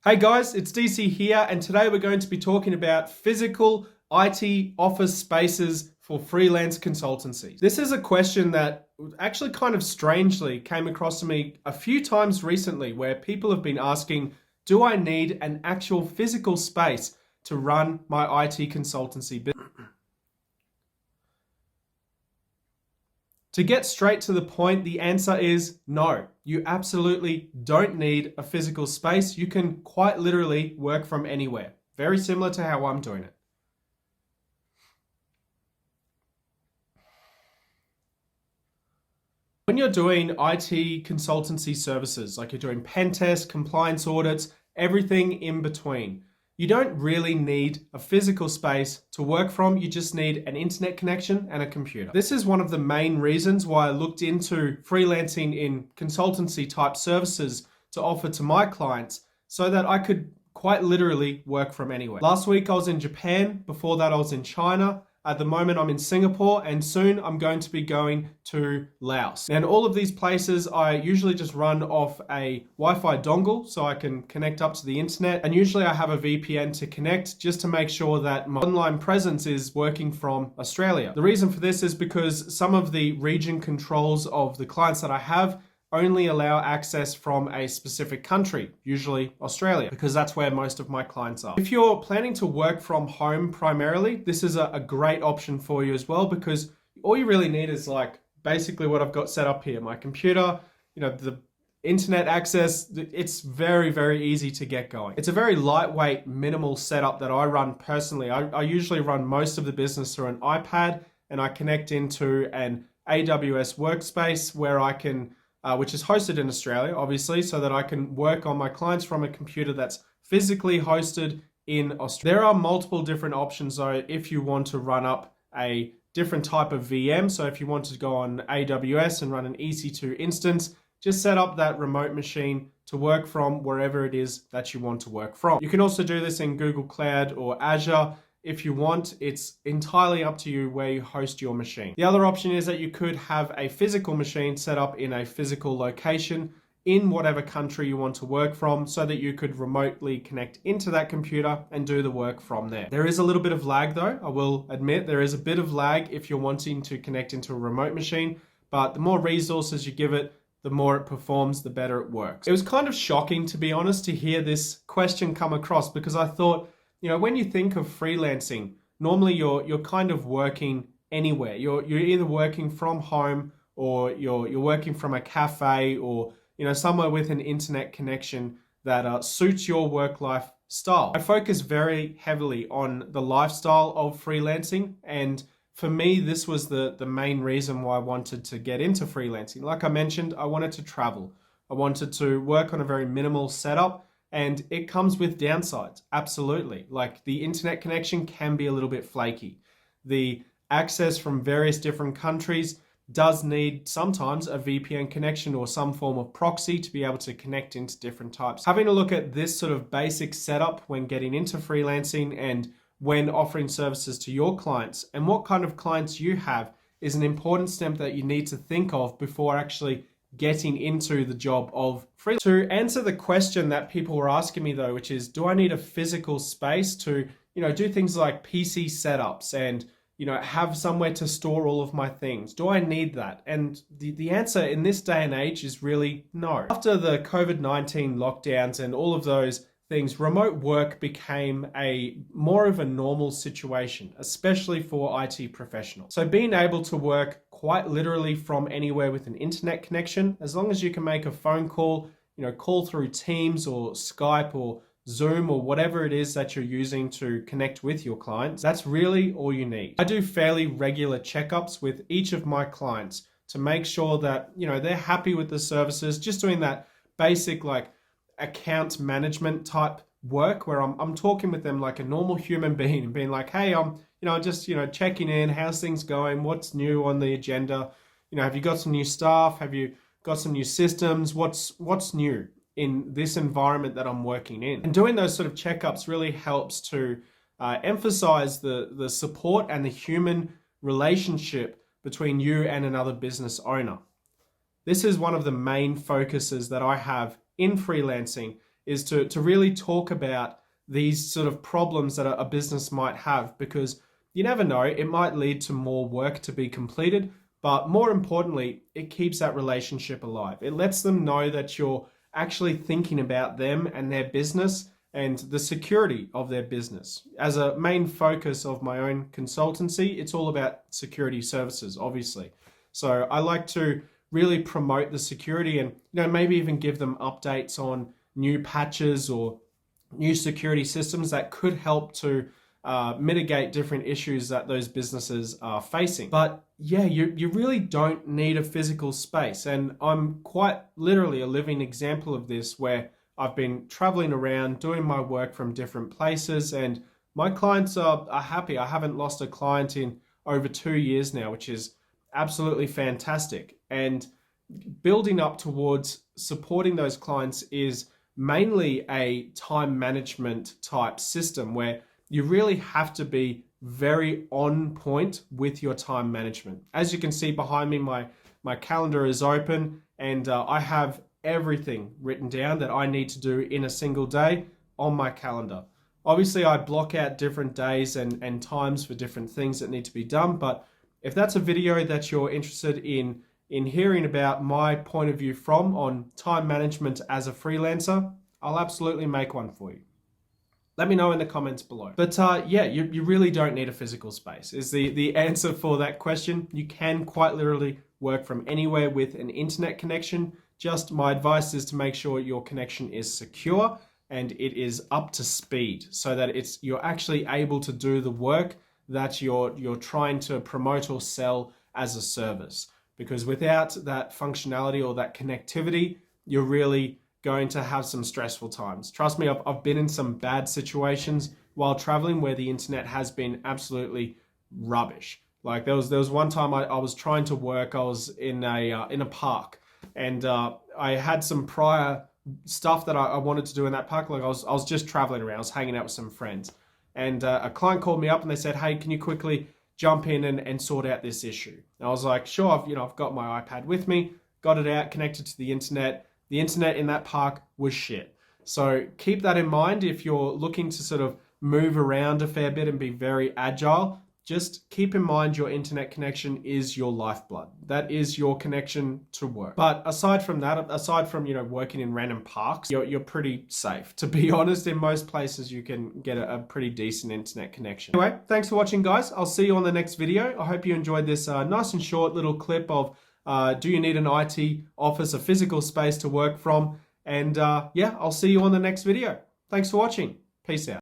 Hey guys, it's DC here, and today we're going to be talking about physical IT office spaces for freelance consultancy. This is a question that actually kind of strangely came across to me a few times recently, where people have been asking, do I need an actual physical space to run my IT consultancy business? To get straight to the point, the answer is no. You absolutely don't need a physical space. You can quite literally work from anywhere. Very similar to how I'm doing it. When you're doing IT consultancy services, like you're doing pen tests, compliance audits, everything in between, you don't really need a physical space to work from. You just need an internet connection and a computer. This is one of the main reasons why I looked into freelancing in consultancy type services to offer to my clients, so that I could quite literally work from anywhere. Last week I was in Japan. Before that I was in China. At the moment, I'm in Singapore, and soon I'm going to be going to Laos. And all of these places, I usually just run off a Wi-Fi dongle so I can connect up to the internet. And usually I have a VPN to connect just to make sure that my online presence is working from Australia. The reason for this is because some of the region controls of the clients that I have only allow access from a specific country, usually Australia, because that's where most of my clients are. If you're planning to work from home primarily, this is a great option for you as well, because all you really need is like basically what I've got set up here. My computer, the internet access. It's very, very easy to get going. It's a very lightweight, minimal setup that I run personally. I usually run most of the business through an iPad, and I connect into an AWS workspace where I can which is hosted in Australia, obviously, so that I can work on my clients from a computer that's physically hosted in Australia. There are multiple different options though if you want to run up a different type of VM. So if you want to go on AWS and run an EC2 instance, just set up that remote machine to work from wherever it is that you want to work from. You can also do this in Google Cloud or Azure. If you want, it's entirely up to you where you host your machine. The other option is that you could have a physical machine set up in a physical location in whatever country you want to work from, so that you could remotely connect into that computer and do the work from there. There is a little bit of lag though, I will admit. There is a bit of lag if you're wanting to connect into a remote machine, but the more resources you give it, the more it performs, the better it works. It was kind of shocking, to be honest, to hear this question come across, because I thought, when you think of freelancing, normally you're kind of working anywhere. You're either working from home, or you're working from a cafe, or somewhere with an internet connection that suits your work life style. I focus very heavily on the lifestyle of freelancing, and for me, this was the main reason why I wanted to get into freelancing. Like I mentioned, I wanted to travel. I wanted to work on a very minimal setup. And it comes with downsides, absolutely. Like the internet connection can be a little bit flaky. The access from various different countries does need sometimes a VPN connection or some form of proxy to be able to connect into different types. Having a look at this sort of basic setup when getting into freelancing and when offering services to your clients, and what kind of clients you have, is an important step that you need to think of before actually getting into the job of freelance. To answer the question that people were asking me though, which is, do I need a physical space to, do things like PC setups and, have somewhere to store all of my things? Do I need that? And the answer in this day and age is really no. After the COVID-19 lockdowns and all of those things, remote work became more of a normal situation, especially for IT professionals. So being able to work quite literally from anywhere with an internet connection, as long as you can make a phone call, call through Teams or Skype or Zoom or whatever it is that you're using to connect with your clients, that's really all you need. I do fairly regular checkups with each of my clients to make sure that, they're happy with the services, just doing that basic like account management type work where I'm talking with them like a normal human being and being like, hey, I'm just checking in, how's things going, what's new on the agenda, have you got some new staff, have you got some new systems, what's new in this environment that I'm working in. And doing those sort of checkups really helps to emphasize the support and the human relationship between you and another business owner. This is one of the main focuses that I have in freelancing, is to really talk about these sort of problems that a business might have, because you never know, it might lead to more work to be completed, but more importantly, it keeps that relationship alive. It lets them know that you're actually thinking about them and their business and the security of their business. As a main focus of my own consultancy, it's all about security services, obviously. So I like to really promote the security and maybe even give them updates on new patches or new security systems that could help to mitigate different issues that those businesses are facing. But yeah, you really don't need a physical space. And I'm quite literally a living example of this, where I've been traveling around doing my work from different places, and my clients are happy. I haven't lost a client in over 2 years now, which is absolutely fantastic. And building up towards supporting those clients is mainly a time management type system, where you really have to be very on point with your time management. As you can see behind me, my calendar is open, and I have everything written down that I need to do in a single day on my calendar. Obviously, I block out different days and times for different things that need to be done, but if that's a video that you're interested in hearing about my point of view from on time management as a freelancer, I'll absolutely make one for you. Let me know in the comments below. But yeah, you really don't need a physical space is the answer for that question. You can quite literally work from anywhere with an internet connection. Just my advice is to make sure your connection is secure and it is up to speed, so that you're actually able to do the work that you're trying to promote or sell as a service. Because without that functionality or that connectivity, you're really going to have some stressful times. Trust me, I've been in some bad situations while traveling where the internet has been absolutely rubbish. Like there was one time I was trying to work. I was in a park, and I had some prior stuff that I wanted to do in that park. Like I was just traveling around. I was hanging out with some friends, and a client called me up and they said, "Hey, can you quickly jump in and sort out this issue?" And I was like, "Sure." I've got my iPad with me, got it out, connected to the internet. The internet in that park was shit. So keep that in mind if you're looking to sort of move around a fair bit and be very agile. Just keep in mind your internet connection is your lifeblood. That is your connection to work. But aside from that, aside from working in random parks, you're pretty safe. To be honest, in most places you can get a pretty decent internet connection. Anyway, thanks for watching, guys. I'll see you on the next video. I hope you enjoyed this nice and short little clip of do you need an IT office, a physical space to work from? And yeah, I'll see you on the next video. Thanks for watching. Peace out.